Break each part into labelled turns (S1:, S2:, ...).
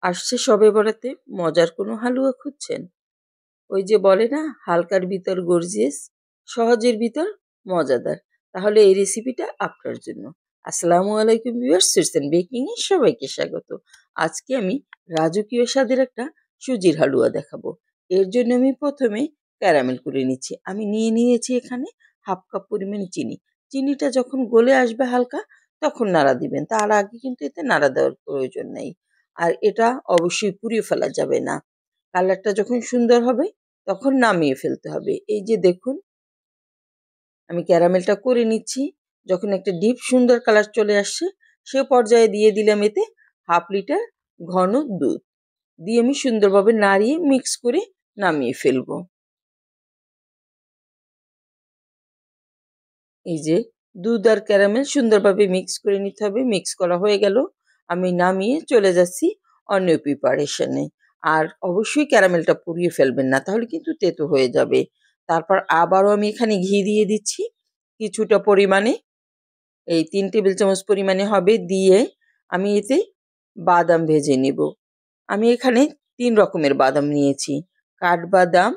S1: আসছে শবে বরাতে মজার কোনো হালুয়া খুঁজছেন? ওই যে বলে না, হালকার ভিতর গর্জিয়াস, সহজের ভিতর মজাদার। তাহলে এই রেসিপিটা আপনার জন্য। আসসালামু আলাইকুম ভিউয়ার্স, সুইটস এন্ড বেকিং এ সবাইকে স্বাগত। আজকে আমি রাজকীয় স্বাদের একটা সুজির হালুয়া দেখাবো। এর জন্য আমি প্রথমে ক্যারামেল করে নিচ্ছি। আমি নিয়েছি এখানে হাফ কাপ পরিমাণে চিনি। চিনিটা যখন গলে আসবে হালকা, তখন নাড়া দিবেন। তার আগে কিন্তু এতে নাড়া দেওয়ার প্রয়োজন নেই। আর এটা অবশ্যই পুড়িয়ে ফেলা যাবে না। কালারটা যখন সুন্দর হবে তখন নামিয়ে ফেলতে হবে। এই যে দেখুন, আমি ক্যারামেলটা করে নিচ্ছি। যখন একটা ডিপ সুন্দর কালার চলে আসছে, সে পর্যায়ে দিয়ে দিলাম এতে হাফ লিটার ঘন দুধ। দিয়ে আমি সুন্দরভাবে নাড়িয়ে মিক্স করে নামিয়ে ফেলবো। এই যে দুধ আর ক্যারামেল সুন্দরভাবে মিক্স করে নিতে হবে। মিক্স করা হয়ে গেল, আমি নামিয়ে চলে যাচ্ছি অন্য প্রিপারেশনে। আর অবশ্যই ক্যারামেলটা পুড়িয়ে ফেলবেন না, তাহলে কিন্তু তেতো হয়ে যাবে। তারপর আবারও আমি এখানে ঘি দিয়ে দিচ্ছি কিছুটা পরিমাণে, এই 3 টেবিল চামচ পরিমাণে হবে। দিয়ে আমি এতে বাদাম ভেজে নেব। আমি এখানে 3 রকমের বাদাম নিয়েছি। কাঠবাদাম,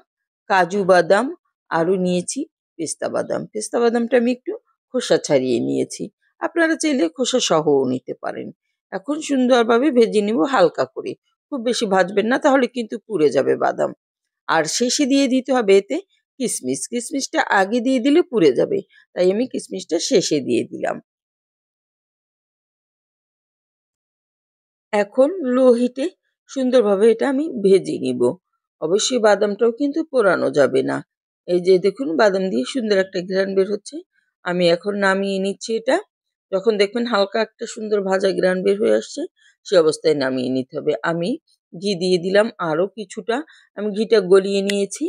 S1: কাজু বাদাম, আরও নিয়েছি পেস্তা বাদাম। পেস্তা বাদামটা আমি একটু খোসা ছাড়িয়ে নিয়েছি। আপনারা চাইলে খোসা সহও নিতে পারেন। এখন সুন্দরভাবে ভেজে নেব হালকা করে। খুব বেশি ভাজবেন না, তাহলে কিন্তু পুড়ে যাবে বাদাম। আর শেষে দিয়ে দিতে হবে এতে কিশমিশ। কিশমিশটা আগে দিয়ে দিলে পুড়ে যাবে, তাই আমি কিশমিশটা শেষে দিয়ে দিলাম। এখন লো হিটে সুন্দরভাবে এটা আমি ভেজে নিব। অবশ্যই বাদামটাও কিন্তু পোড়ানো যাবে না। এই যে দেখুন, বাদাম দিয়ে সুন্দর একটা ঘ্রাণ বের হচ্ছে। আমি এখন নামিয়ে নিচ্ছি এটা। যখন দেখবেন হালকা একটা সুন্দর ভাজা ঘ্রাণ বের হয়ে আসছে, সে অবস্থায় নামিয়ে নিতে হবে। আমি ঘি দিয়ে দিলাম আরও কিছুটা। আমি ঘিটা গলিয়ে নিয়েছি।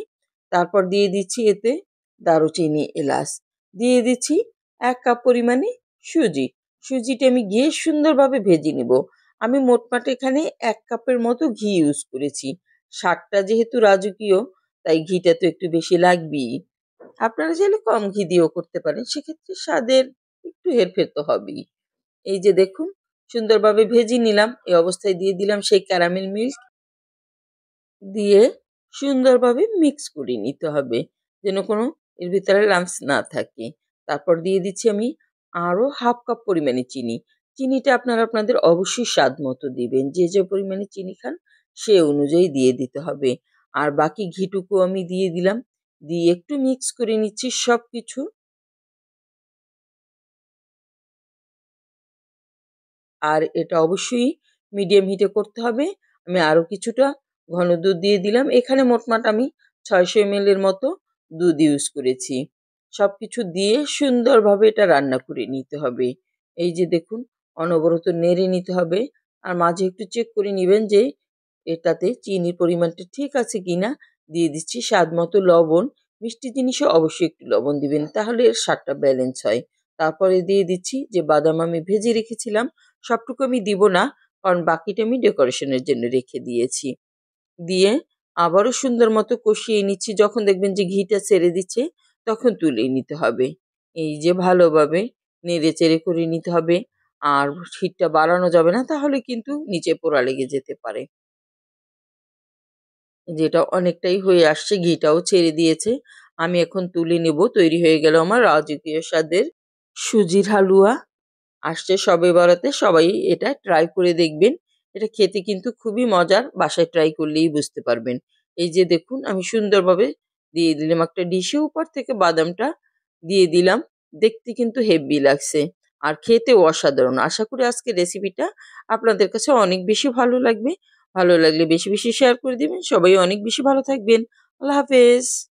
S1: তারপর দিয়ে দিচ্ছি এতে দারুচিনি, এলাচ। দিয়ে দিচ্ছি 1 কাপ পরিমাণে সুজি। সুজিটা আমি ঘিয়ে সুন্দরভাবে ভেজে নিব। আমি মোটমাট এখানে 1 কাপের মতো ঘি ইউজ করেছি। স্বাদটা যেহেতু রাজকীয়, তাই ঘিটা তো একটু বেশি লাগবেই। আপনারা চাইলে কম ঘি দিয়েও করতে পারেন, সেক্ষেত্রে স্বাদের একটু হেরফের তো হবেই। এই যে দেখুন, সুন্দরভাবে ভেজে নিলাম। এই অবস্থায় দিয়ে দিলাম সেই ক্যারামেল মিল্ক। দিয়ে সুন্দরভাবে মিক্স করে নিতে হবে, যেন কোনো এর ভিতরে লাম্পস না থাকে। তারপর দিয়ে দিচ্ছি আমি আরও হাফ কাপ পরিমাণে চিনি। চিনিটা আপনারা আপনাদের অবশ্যই স্বাদ মতো দিবেন। যে পরিমাণে চিনি খান সে অনুযায়ী দিয়ে দিতে হবে। আর বাকি ঘিটুকু আমি দিয়ে দিলাম। দিয়ে একটু মিক্স করে নিচ্ছি সব কিছু। আর এটা অবশ্যই মিডিয়াম হিটে করতে হবে। আমি আরও কিছুটা ঘন দুধ দিয়ে দিলাম। এখানে মোটমাট আমি 600 ml এর মতো দুধ ইউজ করেছি। সব কিছু দিয়ে সুন্দরভাবে এটা রান্না করে নিতে হবে। এই যে দেখুন, অনবরত নেড়ে নিতে হবে। আর মাঝে একটু চেক করে নিবেন যে এটাতে চিনির পরিমাণটা ঠিক আছে কিনা। দিয়ে দিচ্ছি স্বাদ মতো লবণ। মিষ্টি জিনিসে অবশ্যই একটু লবণ দিবেন, তাহলে এর স্বাদটা ব্যালেন্স হয়। তারপরে দিয়ে দিচ্ছি যে বাদাম আমি ভেজে রেখেছিলাম। সবটুকু আমি দিব না, কারণ বাকিটা আমি ডেকোরেশনের জন্য রেখে দিয়েছি। দিয়ে আবারও সুন্দর মতো কষিয়ে নিচ্ছি। যখন দেখবেন যে ঘিটা ছেড়ে দিচ্ছে, তখন তুলে নিতে হবে। এই যে ভালোভাবে নেড়ে চেড়ে করে নিতে হবে। আর হিটটা বাড়ানো যাবে না, তাহলে কিন্তু নিচে পোড়া লেগে যেতে পারে। যেটা অনেকটাই হয়ে আসছে, ঘিটাও ছেড়ে দিয়েছে। আমি এখন তুলে নেব। তৈরি হয়ে গেল আমার রাজকীয় স্বাদের সুজির হালুয়া। আসছে শবে বরাতে, সবাই এটা ট্রাই করে দেখবেন। এটা খেতে কিন্তু খুবই মজার, বাসায় ট্রাই করলেই বুঝতে পারবেন। এই যে দেখুন, আমি সুন্দরভাবে দিয়ে দিলাম একটা ডিশে, উপর থেকে বাদামটা দিয়ে দিলাম। দেখতে কিন্তু হেভি লাগছে, আর খেতেও অসাধারণ। আশা করি আজকের রেসিপিটা আপনাদের কাছে অনেক বেশি ভালো লাগবে। ভালো লাগলে বেশি বেশি শেয়ার করে দিবেন। সবাই অনেক বেশি ভালো থাকবেন। আল্লাহ হাফেজ।